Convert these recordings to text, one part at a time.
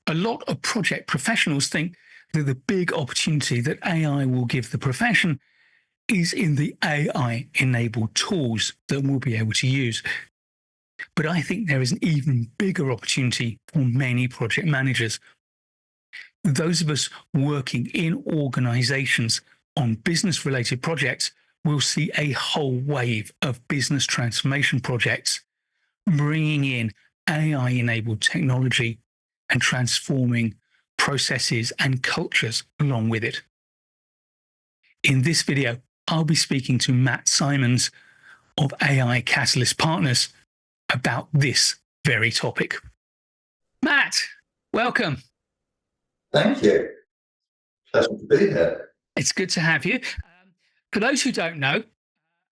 A lot of project professionals think that the big opportunity that AI will give the profession is in the AI-enabled tools that we'll be able to use. But I think there is an even bigger opportunity for many project managers. Those of us working in organizations on business-related projects will see a whole wave of business transformation projects, bringing in AI-enabled technology and transforming processes and cultures along with it. In this video, I'll be speaking to Matt Simons of AI Catalyst Partners about this very topic. Matt, welcome. Thank you. Pleasure to be here. It's good to have you. For those who don't know,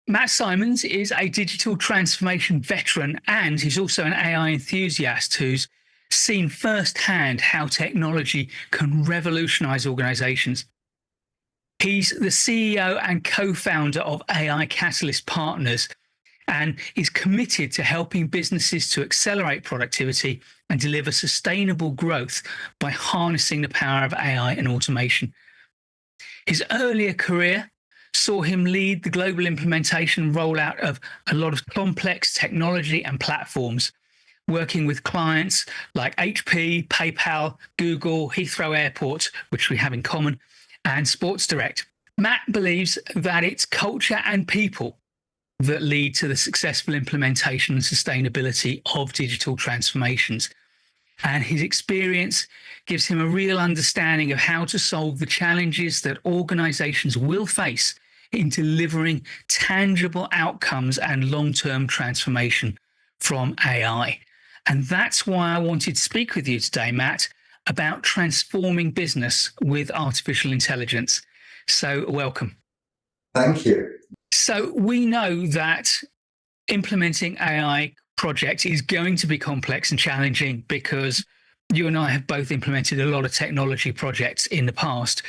Matt Simons is a digital transformation veteran, and he's also an AI enthusiast who's seen firsthand how technology can revolutionize organizations. He's the CEO and co-founder of AI Catalyst Partners and is committed to helping businesses to accelerate productivity and deliver sustainable growth by harnessing the power of AI and automation. His earlier career saw him lead the global implementation and rollout of a lot of complex technology and platforms, working with clients like HP, PayPal, Google, Heathrow Airport, which we have in common, and Sports Direct. Matt believes that it's culture and people that lead to the successful implementation and sustainability of digital transformations. And his experience gives him a real understanding of how to solve the challenges that organizations will face in delivering tangible outcomes and long-term transformation from AI. And that's why I wanted to speak with you today, Matt, about transforming business with artificial intelligence. So welcome. Thank you. So we know that implementing AI projects is going to be complex and challenging because you and I have both implemented a lot of technology projects in the past.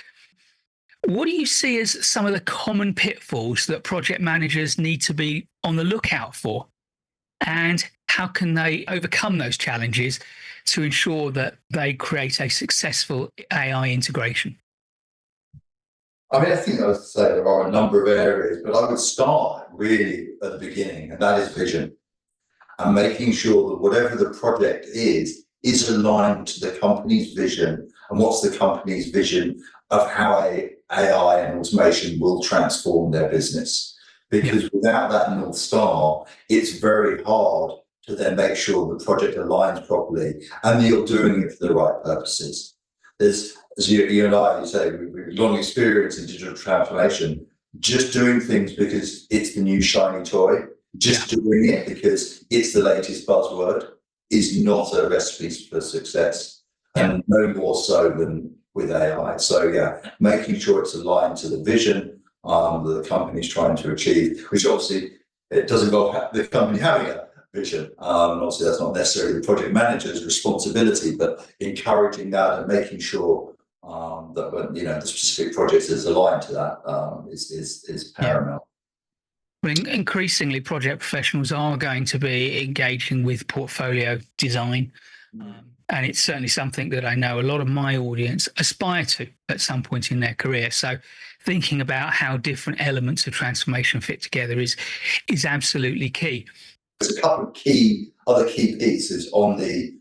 What do you see as some of the common pitfalls that project managers need to be on the lookout for? And how can they overcome those challenges to ensure that they create a successful AI integration? I think I would say there are a number of areas, but I would start really at the beginning, and that is vision. And making sure that whatever the project is aligned to the company's vision and what's the company's vision of how AI and automation will transform their business. Because without that North Star, it's very hard to then make sure the project aligns properly and you're doing it for the right purposes. There's, as you and I, you say, we've long experience in digital transformation, just doing things because it's the new shiny toy, just doing it because it's the latest buzzword is not a recipe for success, and no more so than with AI. So making sure it's aligned to the vision that the company's trying to achieve, which obviously it does involve the company having a vision. Obviously that's not necessarily the project manager's responsibility, but encouraging that and making sure that when the specific project is aligned to that is paramount. Increasingly, project professionals are going to be engaging with portfolio design. And it's certainly something that I know a lot of my audience aspire to at some point in their career. So thinking about how different elements of transformation fit together is absolutely key. There's a couple of other key pieces on the,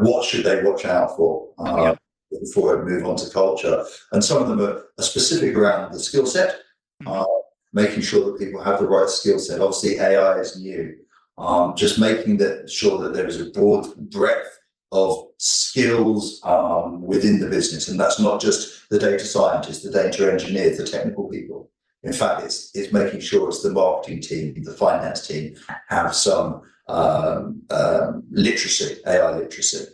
what should they watch out for before we move on to culture. And some of them are specific around the skill set. Making sure that people have the right skill set. Obviously, AI is new. Just making sure that there is a broad breadth of skills within the business, and that's not just the data scientists, the data engineers, the technical people. In fact, it's making sure it's the marketing team, the finance team have some literacy, AI literacy.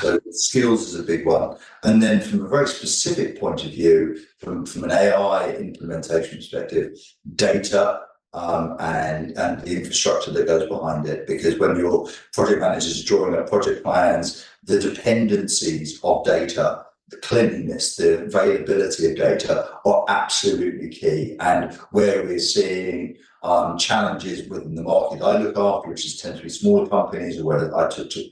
So skills is a big one. And then from a very specific point of view, from an AI implementation perspective, data and the infrastructure that goes behind it. Because when your project managers are drawing up project plans, the dependencies of data, the cleanliness, the availability of data are absolutely key. And where we're seeing challenges within the market I look after, which tend to be smaller companies, or where I talk to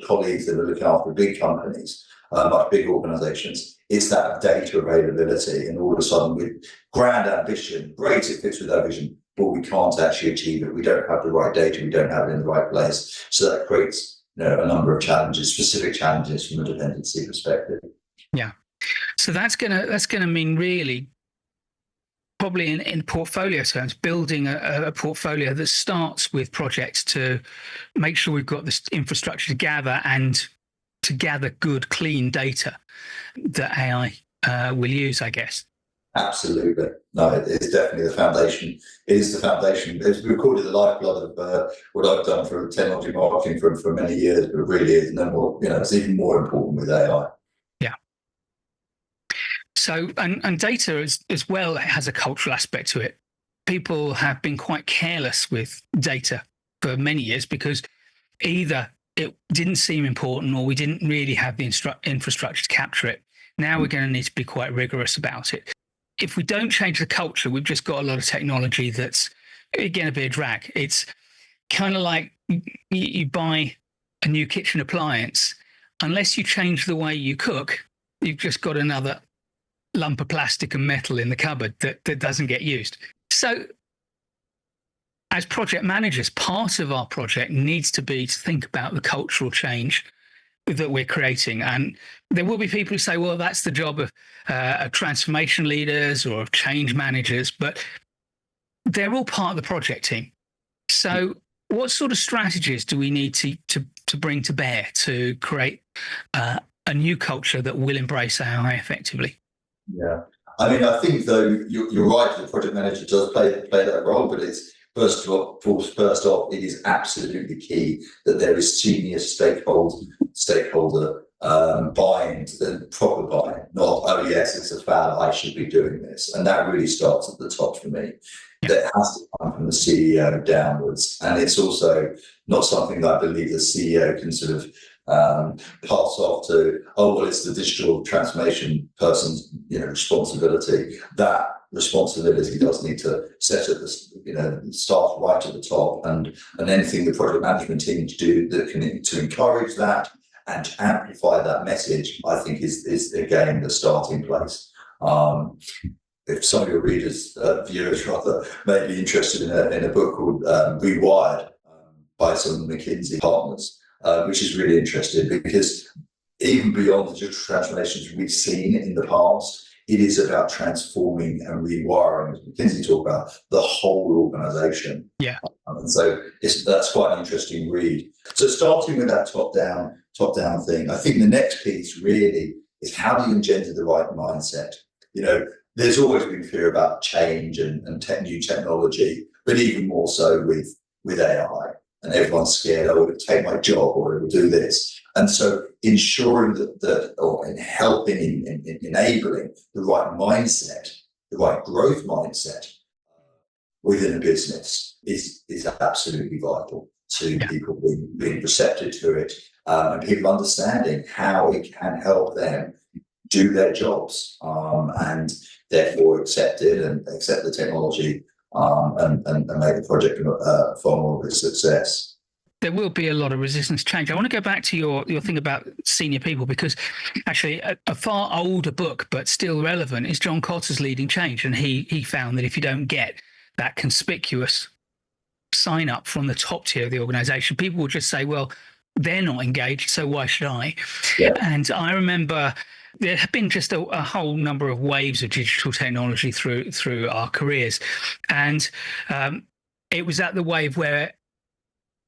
colleagues that are looking after big companies, much bigger organizations. It's that data availability, and all of a sudden with grand ambition, great, it fits with our vision, but we can't actually achieve it. We don't have the right data, we don't have it in the right place. So that creates, a number of challenges, specific challenges from a dependency perspective. Yeah. So that's gonna mean really probably in portfolio terms, building a portfolio that starts with projects to make sure we've got this infrastructure to gather good, clean data that AI will use, I guess. Absolutely. No, it's definitely the foundation. It is the foundation. We call it the lifeblood of what I've done for technology marketing for many years, but it really is no more, it's even more important with AI. Yeah. So, and data as well has a cultural aspect to it. People have been quite careless with data for many years because either it didn't seem important or we didn't really have the infrastructure to capture it. Now we're going to need to be quite rigorous about it. If we don't change the culture, we've just got a lot of technology that's going to be a drag. It's kind of like you buy a new kitchen appliance. Unless you change the way you cook, you've just got another lump of plastic and metal in the cupboard that doesn't get used. So as project managers, part of our project needs to be to think about the cultural change that we're creating. And there will be people who say, well, that's the job of transformation leaders or of change managers, but they're all part of the project team. So what sort of strategies do we need to bring to bear to create a new culture that will embrace AI effectively? Yeah. I mean, I think though you're right, the project manager does play that role, but it's first off, it is absolutely key that there is senior stakeholder buy-in, the proper buy-in, not, oh yes, it's a fad, I should be doing this. And that really starts at the top for me. That has to come from the CEO downwards. And it's also not something that I believe the CEO can sort of pass off to, oh, well, it's the digital transformation person's, responsibility. That responsibility does need to set at the, start right at the top, and anything the project management team to do that can to encourage that and to amplify that message, I think is again the starting place. If some of your readers, viewers rather, may be interested in a book called Rewired by some of the McKinsey partners, which is really interesting because even beyond the digital transformations we've seen in the past, it is about transforming and rewiring, as McKinsey talk about, the whole organization. Yeah. And so that's quite an interesting read. So starting with that top-down thing, I think the next piece really is how do you engender the right mindset? There's always been fear about change and new technology, but even more so with AI. And everyone's scared, oh, it will take my job or it will do this. And so ensuring that or in helping, in enabling the right mindset, the right growth mindset within a business is absolutely vital to people being receptive to it, and people understanding how it can help them do their jobs, and therefore accept it and accept the technology, and make the project far more of a success. There will be a lot of resistance to change. I want to go back to your thing about senior people, because actually a far older book, but still relevant, is John Cotter's Leading Change. And he found that if you don't get that conspicuous sign up from the top tier of the organization, people will just say, well, they're not engaged, so why should I? Yeah. And I remember there have been just a whole number of waves of digital technology through our careers. And it was at the wave where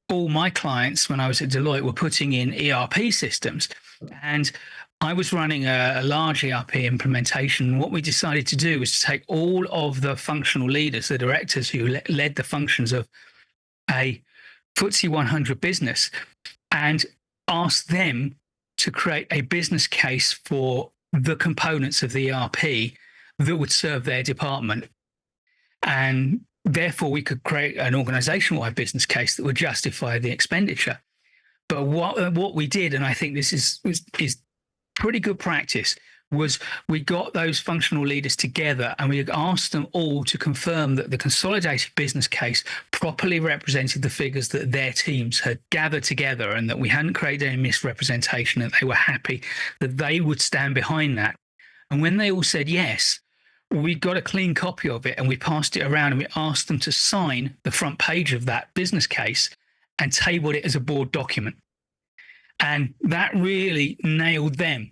all my clients, when I was at Deloitte, were putting in ERP systems. And I was running a large ERP implementation. What we decided to do was to take all of the functional leaders, the directors who led the functions of a FTSE 100 business, and ask them to create a business case for the components of the ERP that would serve their department. And therefore, we could create an organization-wide business case that would justify the expenditure. But what we did, and I think this is pretty good practice, was we got those functional leaders together and we asked them all to confirm that the consolidated business case properly represented the figures that their teams had gathered together and that we hadn't created any misrepresentation, that they were happy, that they would stand behind that. And when they all said yes, we got a clean copy of it and we passed it around and we asked them to sign the front page of that business case and tabled it as a board document. And that really nailed them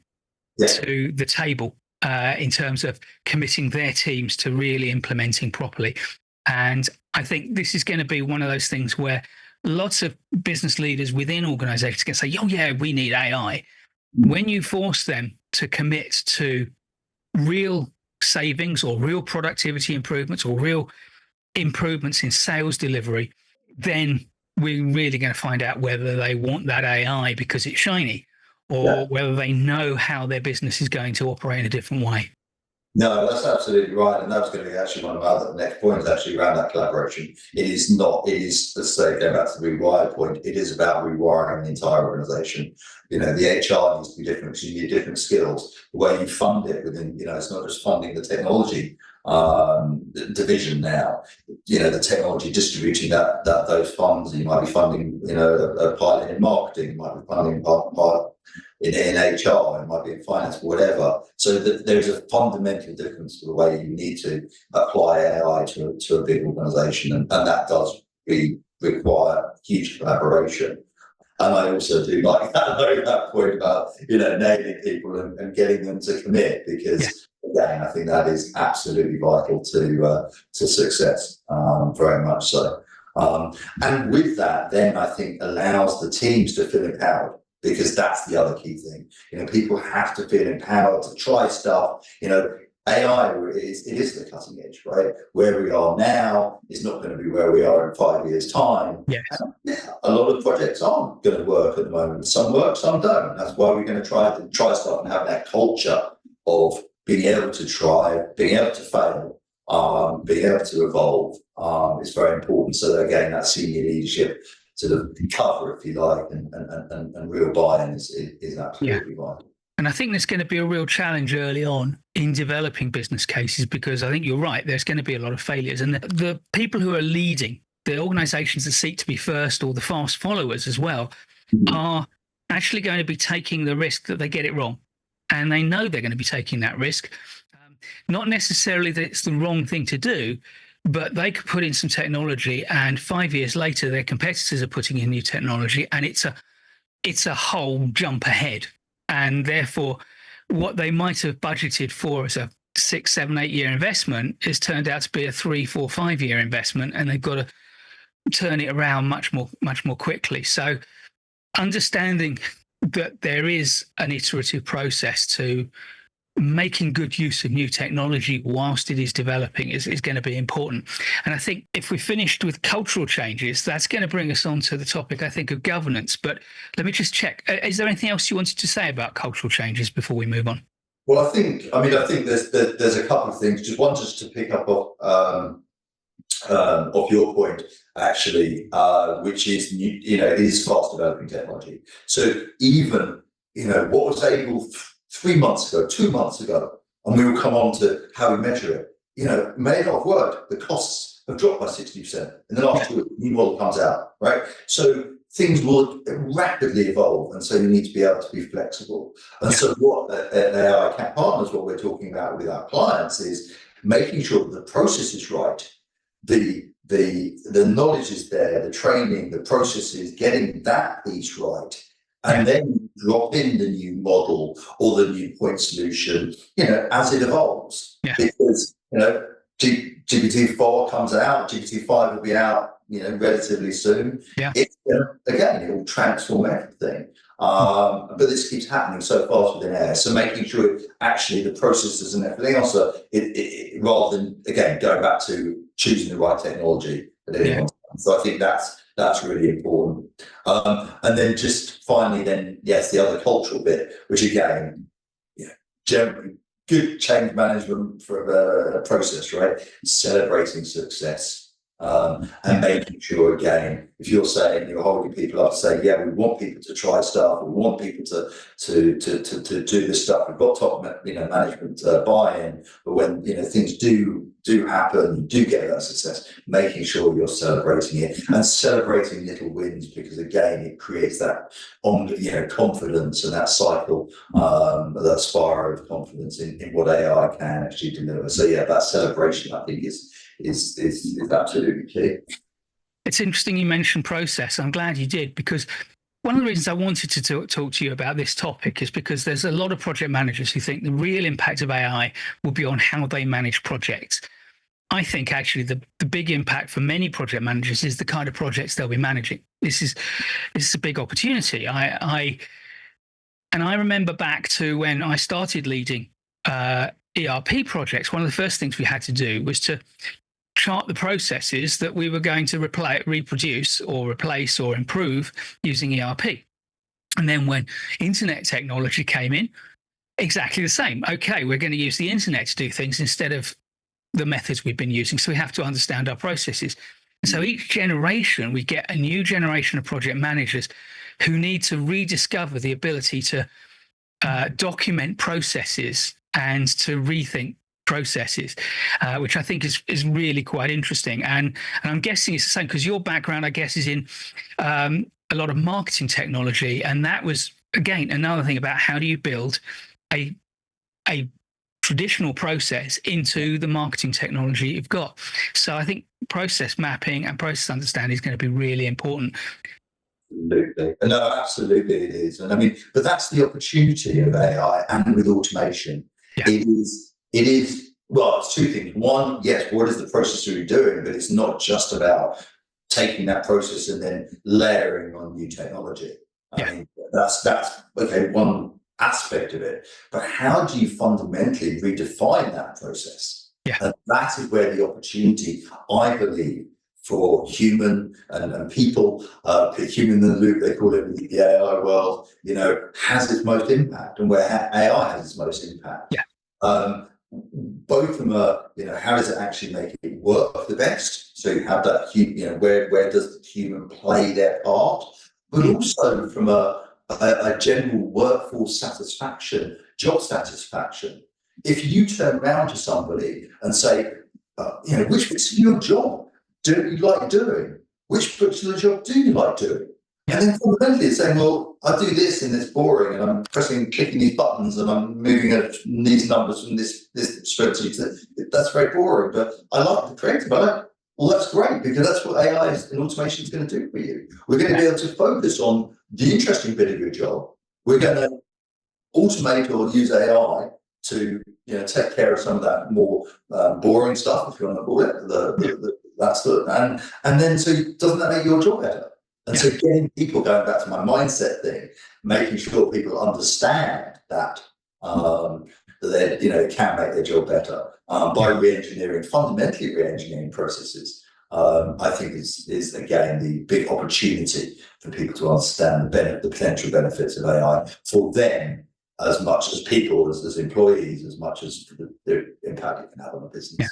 to the table in terms of committing their teams to really implementing properly. And I think this is going to be one of those things where lots of business leaders within organizations can say, oh, yeah, we need AI. When you force them to commit to real savings or real productivity improvements or real improvements in sales delivery, then we're really going to find out whether they want that AI because it's shiny or whether they know how their business is going to operate in a different way. No, that's absolutely right. And that was going to be actually one of my other next points actually around that collaboration. It is, let's say, going back to the rewire point, it is about rewiring the entire organization. The HR needs to be different because you need different skills. The way you fund it within, it's not just funding the technology division now, the technology distributing those funds. You might be funding, a pilot in marketing, you might be funding part in HR, it might be in finance, whatever. So there's a fundamental difference to the way you need to apply AI to a big organization, and that does require huge collaboration. And I also do like that point about nailing people and getting them to commit, because again, I think that is absolutely vital to success, very much so. And with that, then I think allows the teams to feel empowered, because that's the other key thing. People have to feel empowered to try stuff. AI is the cutting edge, right? Where we are now is not going to be where we are in 5 years' time. Yes. And a lot of projects aren't going to work at the moment. Some work, some don't. That's why we're going to try stuff and have that culture of being able to try, being able to fail, being able to evolve is very important. So again, that senior leadership sort of cover, if you like, and real buy-in is absolutely vital. And I think there's going to be a real challenge early on in developing business cases, because I think you're right, there's going to be a lot of failures. And the people who are leading, the organizations that seek to be first, or the fast followers as well, are actually going to be taking the risk that they get it wrong. And they know they're going to be taking that risk. Not necessarily that it's the wrong thing to do, but they could put in some technology and 5 years later their competitors are putting in new technology, and it's a whole jump ahead. And therefore, what they might have budgeted for as a 6, 7, 8 year investment has turned out to be a 3, 4, 5 year investment, and they've got to turn it around much more quickly. So understanding that there is an iterative process to making good use of new technology whilst it is developing is going to be important. And I think if we finished with cultural changes, that's going to bring us on to the topic, I think, of governance. But let me just check. Is there anything else you wanted to say about cultural changes before we move on? Well, I think there's a couple of things. Just to pick up off your point, actually, which is, it is fast developing technology. So even, what was able 3 months ago, 2 months ago, and we will come on to how we measure it, may not have worked. The costs have dropped by 60% in the last 2 weeks. New model comes out, right? So things will rapidly evolve, and so you need to be able to be flexible. And so what at AI Camp Partners, what we're talking about with our clients is making sure that the process is right, the knowledge is there, the training, the processes, getting that piece right, and then drop in the new model or the new point solution, as it evolves. Because, GPT-4 comes out, GPT-5 will be out, relatively soon. It's again, it will transform everything. But this keeps happening so fast within AI. So making sure actually the processes and everything else, rather than, again, going back to choosing the right technology at any one time. So I think that's really important. And then just finally, the other cultural bit, which again, generally good change management for a process, right? Celebrating success. And making sure, again, if you're saying you're holding people up to say, we want people to try stuff, we want people to do this stuff. We've got top, management buy-in, but when things do do happen, you do get that success, making sure you're celebrating it and celebrating little wins, because again, it creates that confidence and that cycle, that spiral of confidence in what AI can actually deliver. So yeah, that celebration, I think, is absolutely key. It's interesting you mentioned process. I'm glad you did, because one of the reasons I wanted to talk to you about this topic is because there's a lot of project managers who think the real impact of AI will be on how they manage projects. I think actually the big impact for many project managers is the kind of projects they'll be managing. This is a big opportunity. I remember back to when I started leading ERP projects. One of the first things we had to do was to chart the processes that we were going to reproduce or replace or improve using ERP. And then when internet technology came in, exactly the same. Okay, we're going to use the internet to do things instead of the methods we've been using. So we have to understand our processes. And so each generation, we get a new generation of project managers who need to rediscover the ability to document processes and to rethink processes, which I think is really quite interesting. And I'm guessing it's the same because your background, I guess, is in a lot of marketing technology. And that was, again, another thing about how do you build a traditional process into the marketing technology you've got. So I think process mapping and process understanding is going to be really important. Absolutely. No, absolutely it is. And I mean, but that's the opportunity of AI and with automation. Yeah. It is, well, it's two things. One, yes, what is the process you're doing? But it's not just about taking that process and then layering on new technology. I mean, that's okay, one aspect of it. But how do you fundamentally redefine that process? Yeah. And that is where the opportunity, I believe, for human and people, human in the loop, they call it in the AI world, has its most impact, and where AI has its most impact. Yeah. Both of them are, how does it actually make it work the best? So you have that, where does the human play their part? But also from a general workforce satisfaction, job satisfaction. If you turn around to somebody and say, which bits of your job do you like doing? Which bits of the job do you like doing? And then fundamentally it's saying, well, I do this and it's boring and I'm clicking these buttons and I'm moving these numbers from this spreadsheet. That's very boring, but I like the creative. Well, that's great, because that's what AI and automation is going to do for you. We're going to be able to focus on the interesting bit of your job. We're going to automate or use AI to take care of some of that more boring stuff, if you want to call it. And then so doesn't that make your job better? And so getting people, going back to my mindset thing, making sure people understand that they can make their job better by fundamentally re-engineering processes. I think is again the big opportunity for people to understand the potential benefits of AI for them, as much as people, as employees, as much as the impact it can have on a business. Yeah.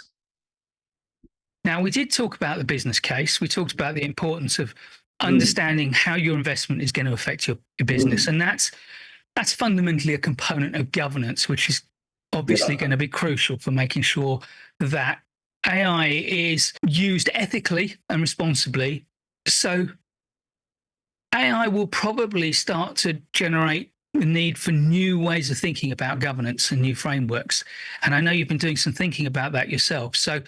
Now, we did talk about the business case. We talked about the importance of understanding how your investment is going to affect your business. And that's fundamentally a component of governance, which is obviously going to be crucial for making sure that AI is used ethically and responsibly. So AI will probably start to generate the need for new ways of thinking about governance and new frameworks. And I know you've been doing some thinking about that yourself. So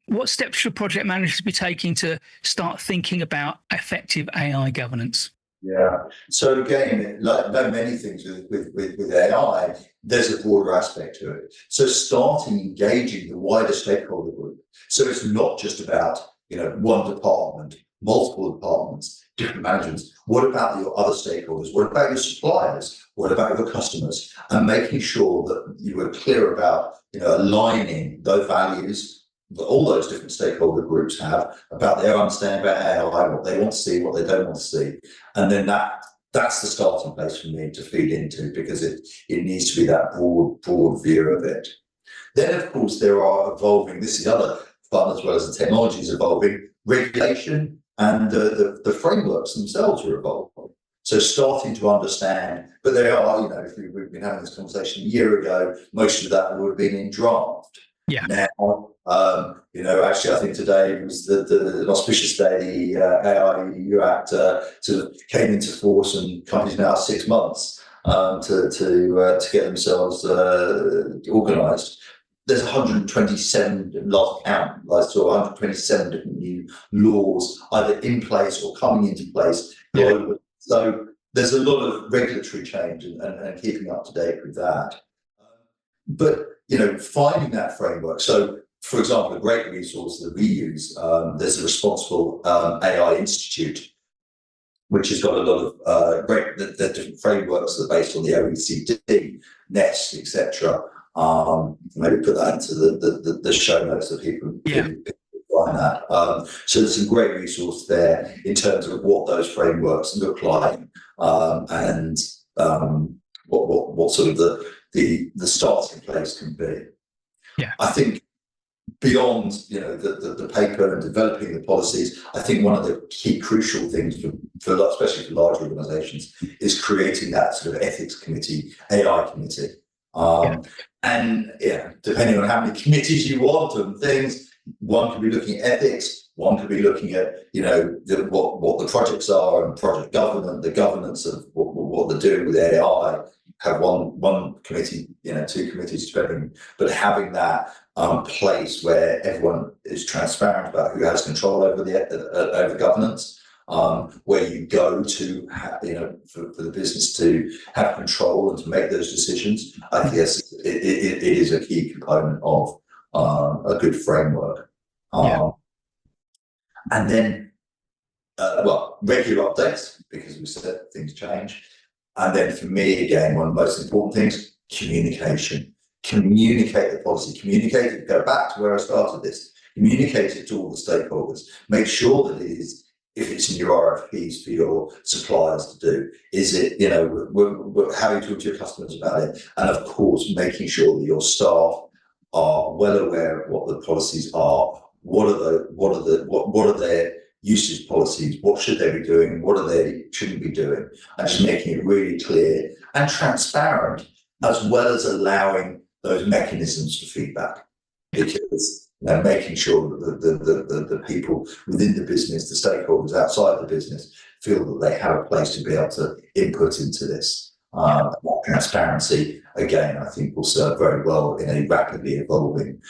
what steps should project managers be taking to start thinking about effective AI governance? Yeah. So again, like many things with AI, there's a broader aspect to it. So starting engaging the wider stakeholder group. So it's not just about one department, multiple departments, different managements. What about your other stakeholders? What about your suppliers? What about your customers? And making sure that you are clear about aligning those values that all those different stakeholder groups have about their understanding about AI, what they want to see, what they don't want to see. And then that's the starting place for me to feed into, because it needs to be that broad view of it. Then, of course, there are evolving, this is the other fun, as well as the technology is evolving, regulation and the frameworks themselves are evolving. So starting to understand, but there are, if we've been having this conversation a year ago, most of that would have been in draft. Yeah. now. Actually, I think today was the auspicious day the AI EU Act sort of came into force, and companies now have 6 months to get themselves organised. There's 127 last count, so 127 different new laws either in place or coming into place globally. So there's a lot of regulatory change and keeping up to date with that. But finding that framework. So, for example, a great resource that we use, there's a Responsible AI Institute, which has got a lot of great the different frameworks that are based on the OECD, NEST, etc. Maybe put that into the show notes so people can find that. So there's some great resource there in terms of what those frameworks look like, and what sort of the starting place can be. Yeah, I think beyond the paper and developing the policies, I think one of the key crucial things for especially for large organisations is creating that sort of ethics committee, AI committee. And depending on how many committees you want and things, one could be looking at ethics, one could be looking at what the projects are and project governance, the governance of what they're doing with AI. Have one committee, two committees, depending, but having that place where everyone is transparent about who has control over over governance, where you go to for the business to have control and to make those decisions. I guess it is a key component of a good framework. And then regular updates, because we said things change. And then for me, again, one of the most important things, communication. Communicate the policy, communicate it, go back to where I started this, communicate it to all the stakeholders, make sure that it is, if it's in your RFPs for your suppliers to do, is it, how you talk to your customers about it, and of course, making sure that your staff are well aware of what the policies are, what are their usage policies, what should they be doing, what are they shouldn't be doing, and just making it really clear and transparent, as well as allowing those mechanisms for feedback, because making sure that the people within the business, the stakeholders outside the business, feel that they have a place to be able to input into this. That transparency, again, I think will serve very well in a rapidly evolving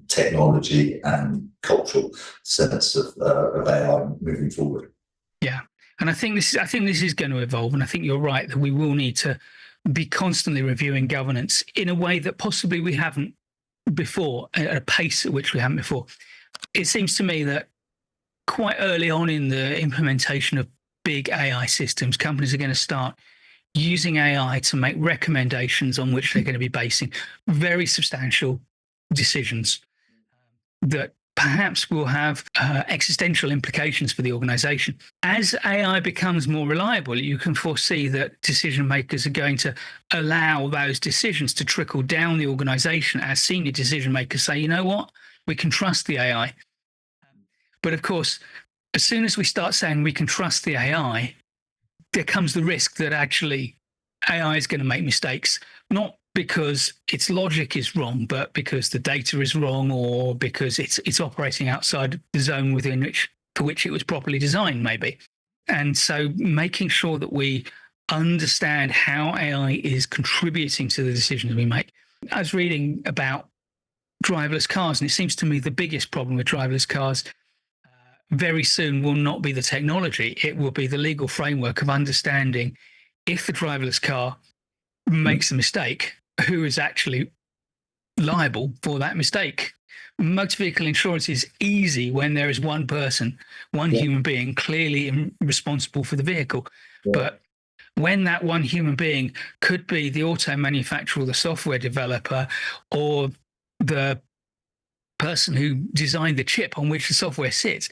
technology and cultural sense of AI moving forward. Yeah, and I think this is going to evolve, and I think you're right that we will need to be constantly reviewing governance in a way that possibly we haven't before, at a pace at which we haven't before. It seems to me that quite early on in the implementation of big AI systems, companies are going to start using AI to make recommendations on which they're going to be basing very substantial decisions that perhaps will have existential implications for the organization. As AI becomes more reliable, you can foresee that decision makers are going to allow those decisions to trickle down the organization as senior decision makers say, you know what, we can trust the AI. But of course, as soon as we start saying we can trust the AI, there comes the risk that actually AI is going to make mistakes, not because its logic is wrong, but because the data is wrong, or because it's operating outside the zone for which it was properly designed, maybe. And so making sure that we understand how AI is contributing to the decisions we make. I was reading about driverless cars, and it seems to me the biggest problem with driverless cars very soon will not be the technology. It will be the legal framework of understanding if the driverless car makes a mistake, who is actually liable for that mistake. Motor vehicle insurance is easy when there is one person, one human being clearly responsible for the vehicle. But when that one human being could be the auto manufacturer, the software developer, or the person who designed the chip on which the software sits,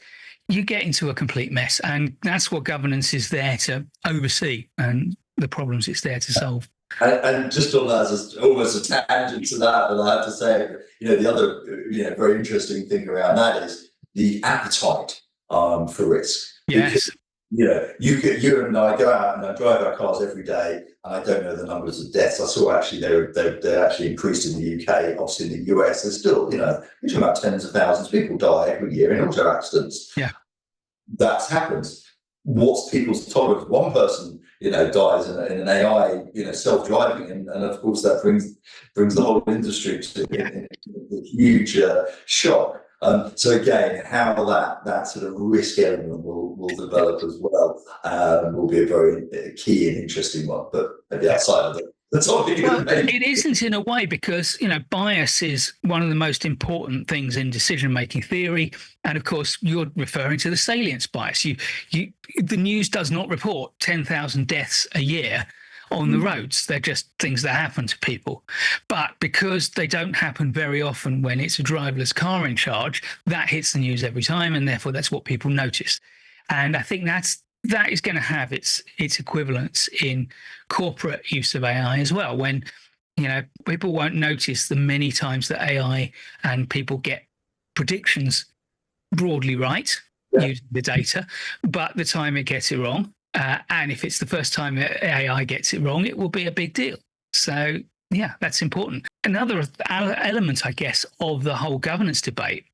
you get into a complete mess. And that's what governance is there to oversee, and the problems it's there to solve. And just on that, as almost a tangent to that, but I have to say, the other, very interesting thing around that is the appetite for risk. Yes. You and I go out and I drive our cars every day, and I don't know the numbers of deaths. I saw actually they're actually increased in the UK. Obviously, in the US, there's still, you're talking about tens of thousands of people die every year in auto accidents. Yeah. That happens. What's people's tolerance? One person, dies in an AI, self-driving, and of course that brings the whole industry to a huge shock. So again, how that sort of risk element will develop as well will be a very key and interesting one. But maybe outside of the topic, it isn't in a way, because bias is one of the most important things in decision-making theory, and of course you're referring to the salience bias. The news does not report 10,000 deaths a year on the roads. They're just things that happen to people. But because they don't happen very often when it's a driverless car in charge, that hits the news every time, and therefore that's what people notice. And I think that is going to have its equivalents in corporate use of AI as well. When people won't notice the many times that AI and people get predictions broadly right using the data, but the time it gets it wrong, and if it's the first time that AI gets it wrong, it will be a big deal. So yeah, that's important. Another element, I guess, of the whole governance debate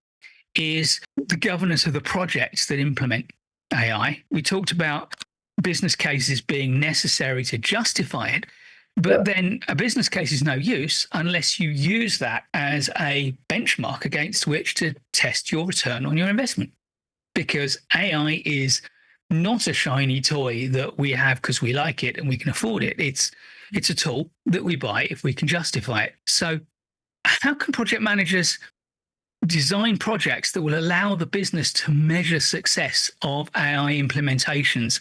is the governance of the projects that implement AI. We talked about business cases being necessary to justify it, but then a business case is no use unless you use that as a benchmark against which to test your return on your investment. Because AI is not a shiny toy that we have because we like it and we can afford it. It's a tool that we buy if we can justify it. So how can project managers design projects that will allow the business to measure success of AI implementations?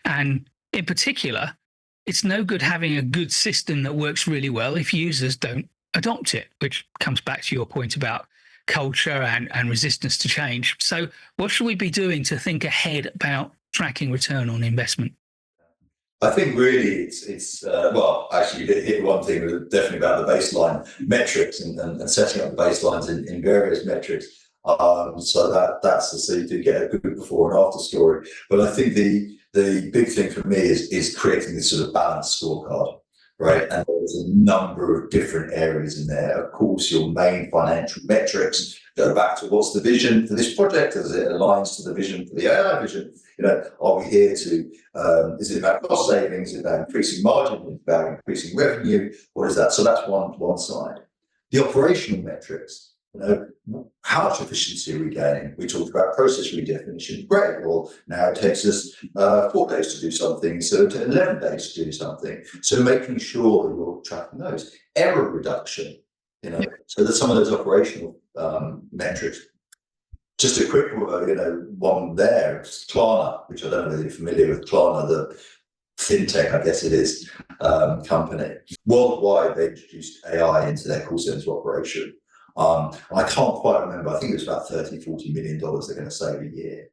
And in particular, it's no good having a good system that works really well if users don't adopt it, which comes back to your point about culture and resistance to change. So what should we be doing to think ahead about tracking return on investment? I think really it's well, actually you hit one thing definitely about the baseline metrics and setting up the baselines in various metrics. So you do get a good before and after story. But I think the big thing for me is creating this sort of balanced scorecard, right? And there's a number of different areas in there. Of course, your main financial metrics go back to what's the vision for this project as it aligns to the vision for the AI vision. Are we here to, is it about cost savings? Is it about increasing margin? Is it about increasing revenue? What is that? So that's one side. The operational metrics, how much efficiency are we gaining? We talked about process redefinition. Great. Well, now it takes us 4 days to do something, so 11 days to do something. So making sure that you're tracking those. Error reduction, so that some of those operational metrics. Just a quick one there, Klarna, which I don't know if you're familiar with Klarna, the fintech, I guess it is, company. Worldwide, they introduced AI into their call center operation. I can't quite remember. I think it was about $30-40 million they're going to save a year.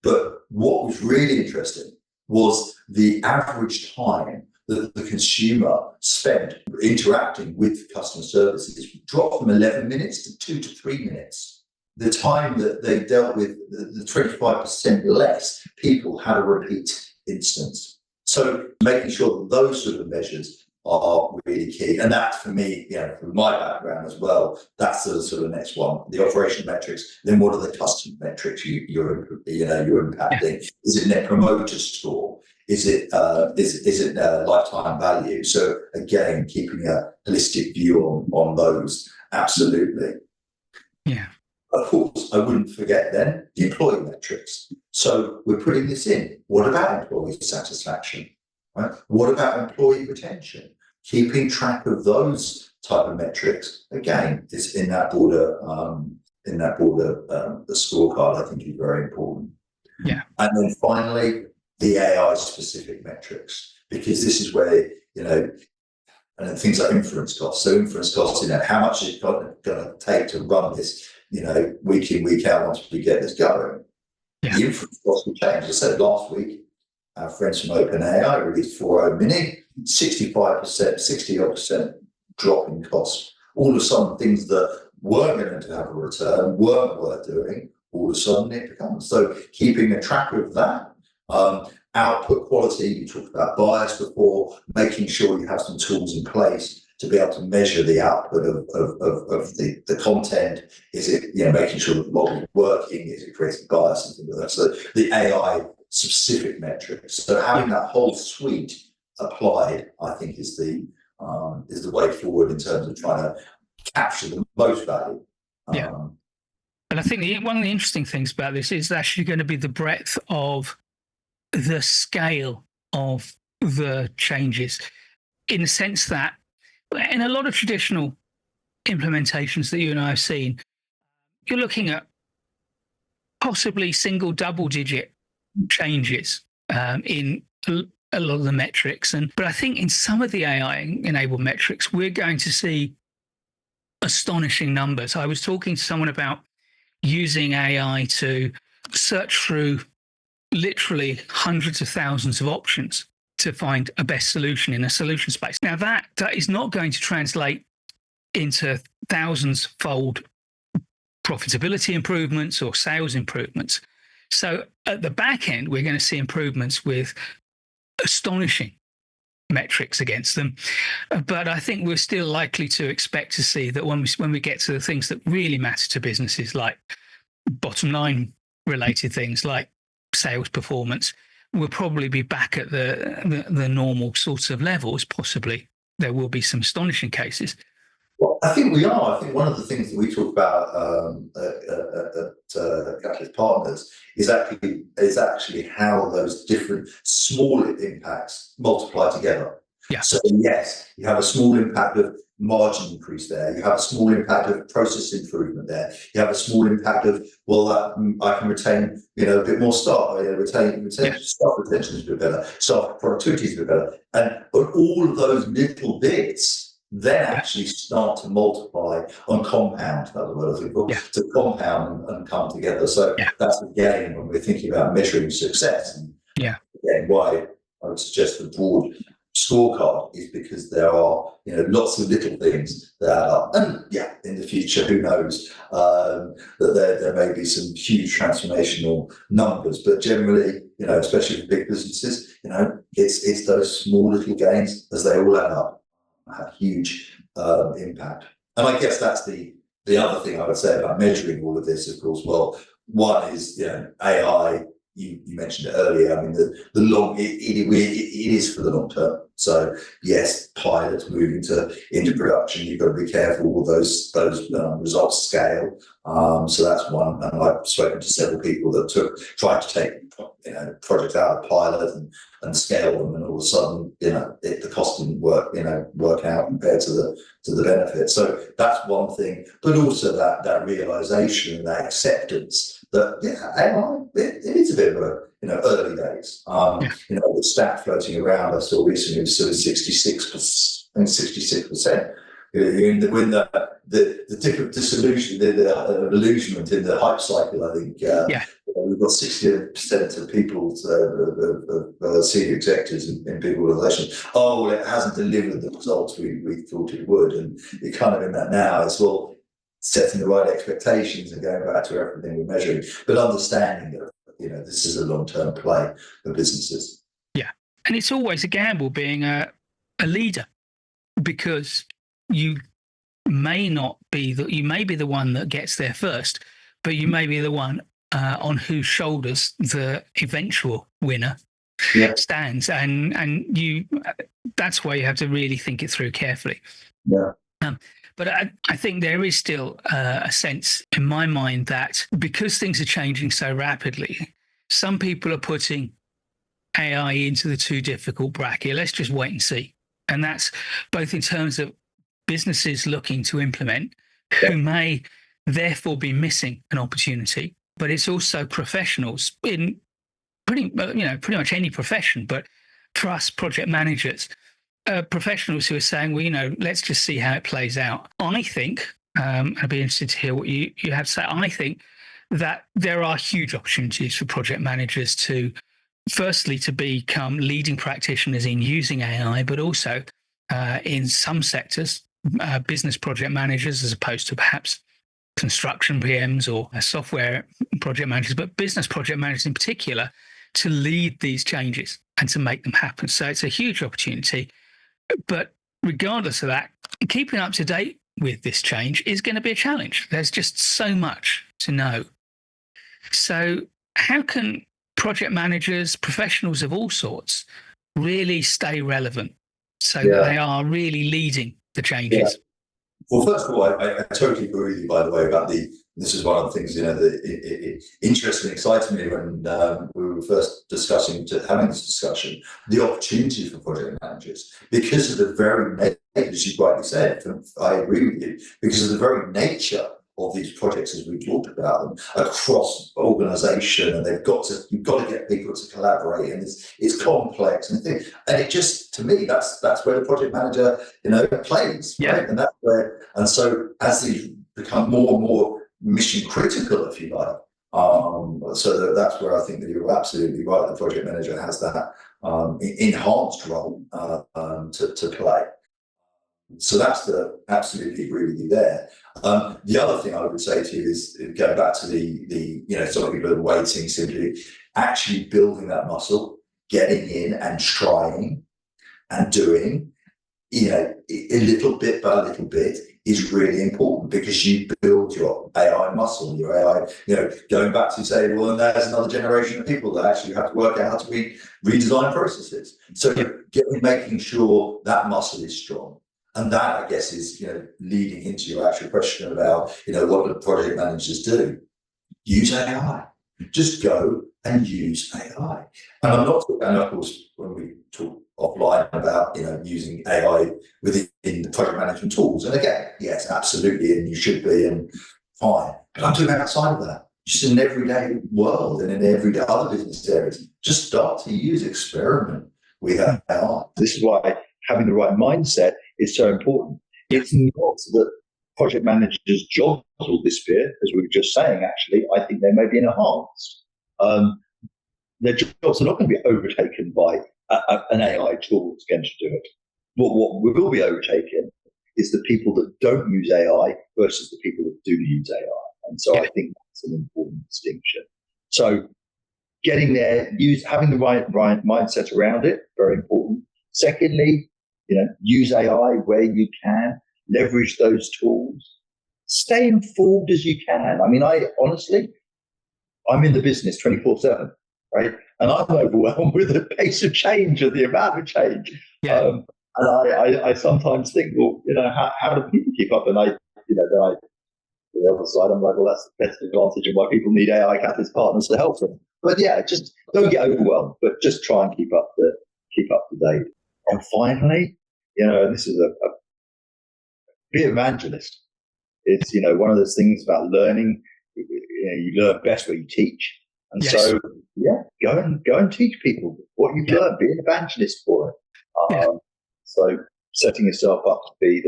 But what was really interesting was the average time that the consumer spent interacting with customer services dropped from 11 minutes to 2 to 3 minutes. The time that they dealt with, the 25% less people had a repeat instance. So making sure that those sort of measures are really key. And that, for me, from my background as well, that's the sort of next one. The operational metrics. Then what are the customer metrics you're impacting? Is it net promoter score? Is it lifetime value? So again, keeping a holistic view on those. Absolutely. Yeah. Of course, I wouldn't forget then the employee metrics. So we're putting this in. What about employee satisfaction? Right? What about employee retention? Keeping track of those type of metrics, again, is in that border. The scorecard, I think, is very important. Yeah. And then finally, the AI specific metrics, because this is where and then things like inference costs. So inference costs, how much is it going to take to run this, week in, week out once we get this going. Yeah. The inference costs will change. As I said last week, our friends from OpenAI released 4.0 mini, 60% drop in costs. All of a sudden, things that weren't going to have a return, weren't worth doing, all of a sudden it becomes. So keeping a track of that Output quality, you talked about bias before, making sure you have some tools in place to be able to measure the output of the content. Is it, making sure that the model is working? Is it creating bias and things like that? So the AI specific metrics. So having that whole suite applied, I think, is the way forward in terms of trying to capture the most value. And I think one of the interesting things about this is actually going to be the breadth of the scale of the changes, in the sense that in a lot of traditional implementations that you and I have seen, you're looking at possibly single double digit changes in a lot of the metrics. But I think in some of the AI enabled metrics, we're going to see astonishing numbers. I was talking to someone about using AI to search through literally hundreds of thousands of options to find a best solution in a solution space. Now that is not going to translate into thousands-fold profitability improvements or sales improvements. So at the back end, we're going to see improvements with astonishing metrics against them. But I think we're still likely to expect to see that when we get to the things that really matter to businesses, like bottom line related things like sales performance, we'll probably be back at the normal sorts of levels. Possibly there will be some astonishing cases. Well, I think we are. I think one of the things that we talk about at Catalyst Partners is actually how those different small impacts multiply together. Yeah. So yes, you have a small impact of margin increase there. You have a small impact of process improvement there. You have a small impact of, I can retain, a bit more staff. Retain staff retention is a bit better. Staff productivity is a bit better. But all of those little bits then actually start to multiply and compound. That's what I was looking for. To compound and come together. So that's again when we're thinking about measuring success. And again, why I would suggest the broad scorecard is because there are lots of little things that add up. And in the future, who knows, that there may be some huge transformational numbers, but generally, especially for big businesses, it's those small little gains as they all add up have huge impact. And I guess that's the other thing I would say about measuring all of this, of course. Well, one is AI. You mentioned it earlier. I mean, the long it is for the long term. So yes, pilots moving into production. You've got to be careful with those results scale. So that's one. And I've spoken to several people that tried to take projects out of pilot and scale them, and all of a sudden the cost didn't work out compared to the benefit. So that's one thing. But also that realization and that acceptance that AI it is a bit of a early days. The stat floating around I saw recently was sort of 66%. When the different disillusion, the illusionment in the hype cycle, I think we've got 60% of people, senior executives in big organisations. Oh, well, it hasn't delivered the results we thought it would, and you're kind of in that now as well. Setting the right expectations and going back to everything we're measuring, but understanding that this is a long-term play for businesses. Yeah, and it's always a gamble being a leader, because you may be the one that gets there first, but you may be the one on whose shoulders the eventual winner stands, and that's why you have to really think it through carefully. But I think there is still a sense in my mind that because things are changing so rapidly, some people are putting AI into the too difficult bracket. Let's just wait and see. And that's both in terms of businesses looking to implement who may therefore be missing an opportunity, but it's also professionals in pretty much any profession, but for us project managers, professionals who are saying, let's just see how it plays out. I think, I'd be interested to hear what you have to say. I think that there are huge opportunities for project managers to, firstly, to become leading practitioners in using AI, but also in some sectors, business project managers, as opposed to perhaps construction PMs or software project managers, but business project managers in particular, to lead these changes and to make them happen. So it's a huge opportunity. But regardless of that, keeping up to date with this change is going to be a challenge. There's just so much to know. So how can project managers, professionals of all sorts, really stay relevant so that they are really leading the changes? Well, first of all, I totally agree with you, by the way, about this is one of the things, that it interests and excites me when we were first having this discussion, the opportunity for project managers, because of the very nature, as you rightly said, I agree with you, because of the very nature of these projects as we talked about them across organisation, and you've got to get people to collaborate, and it's complex, and it just, to me, that's where the project manager plays, right? And that's where, and so as these become more and more mission critical, if you like, so that's where I think that you're absolutely right. The project manager has that enhanced role to play. So that's absolutely agree with you there. The other thing I would say to you is going back to the some people are waiting, simply actually building that muscle, getting in and trying and doing, a little bit by little bit is really important, because you build your AI muscle, your AI, going back to say, well, and there's another generation of people that actually have to work out how to redesign processes. So making sure that muscle is strong. And that, I guess, is leading into your actual question about what do project managers do? Use AI. Just go and use AI. And I'm not talking, and of course, when we talk offline about using AI within the project management tools, and again, yes, absolutely, and you should be, and fine. But I'm talking outside of that, just in an everyday world and in everyday other business areas. Just start to experiment with AI. This is why having the right mindset is so important. It's not that project managers' jobs will disappear, as we were just saying. Actually, I think they may be enhanced. Their jobs are not going to be overtaken by an AI tool that's going to do it. What will be overtaken is the people that don't use AI versus the people that do use AI. And so I think that's an important distinction. So getting there, having the right mindset around it, very important. Secondly, use AI where you can, leverage those tools, stay informed as you can. I mean, I'm in the business 24/7, right? And I'm overwhelmed with the pace of change and the amount of change. And I sometimes think, well, how do people keep up? And the other side, I'm like, well, that's the best advantage of why people need AI Catalyst partners to help them. But just don't get overwhelmed, but just try and keep up to date. And finally, this is a be an evangelist. It's one of those things about learning. You learn best where you teach, and so go and teach people what you've learned. Be an evangelist for it. So setting yourself up to be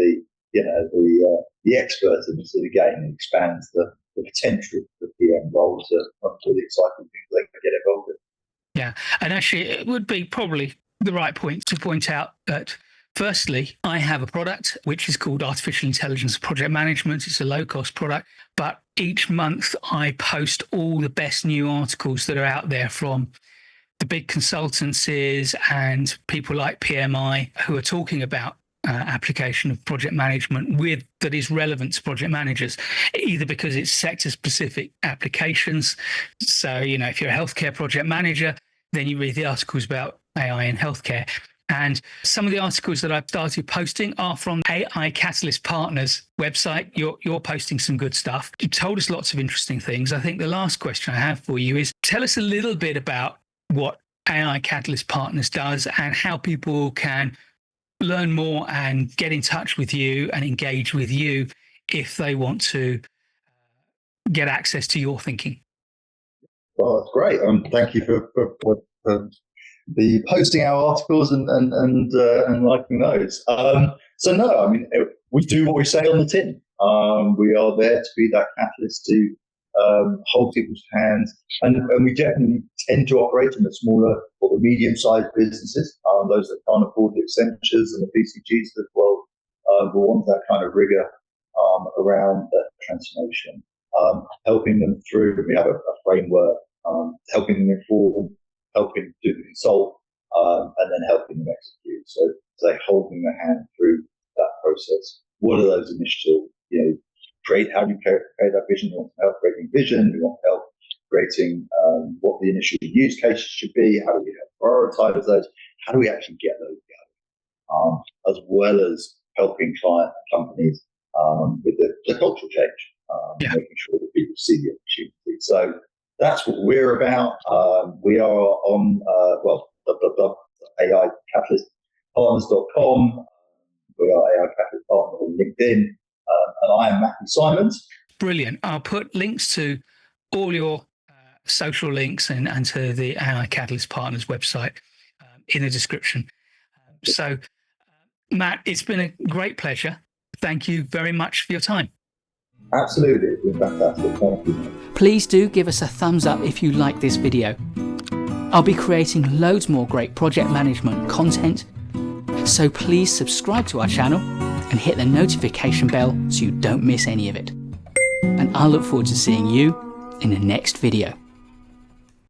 the expert in this again expands the potential for PM roles of really exciting things they can get involved in. Yeah, and actually, it would be probably the right point to point out that, firstly, I have a product which is called Artificial Intelligence Project Management. It's a low-cost product, but each month I post all the best new articles that are out there from the big consultancies and people like PMI who are talking about application of project management that is relevant to project managers, either because it's sector-specific applications. So, if you're a healthcare project manager, then you read the articles about AI in healthcare. And some of the articles that I've started posting are from AI Catalyst Partners website. You're posting some good stuff. You told us lots of interesting things. I think the last question I have for you is, tell us a little bit about what AI Catalyst Partners does and how people can learn more and get in touch with you and engage with you if they want to get access to your thinking. Well, that's great. Thank you for the posting our articles and liking those. We do what we say on the tin. We are there to be that catalyst to hold people's hands, and we definitely tend to operate in the smaller or the medium-sized businesses, those that can't afford the Accentures and the BCGs as well, the ones that kind of rigor around that transformation, helping them through. We have a framework, helping them inform helping do the consult, and then helping them execute. So, say, holding their hand through that process. What are those initial, how do you create that vision? We want help creating vision. We want help creating what the initial use cases should be. How do we help prioritize those? How do we actually get those going? As well as helping client companies with the cultural change, making sure that people see the opportunity. So that's what we're about. We are on AICatalystPartners.com. We are AI Catalyst Partner on LinkedIn, and I am Matthew Simons. Brilliant. I'll put links to all your social links and to the AI Catalyst Partners website in the description. So, Matt, it's been a great pleasure. Thank you very much for your time. Absolutely. It's been fantastic. Thank you. Please do give us a thumbs up if you like this video. I'll be creating loads more great project management content, so please subscribe to our channel and hit the notification bell so you don't miss any of it. And I'll look forward to seeing you in the next video.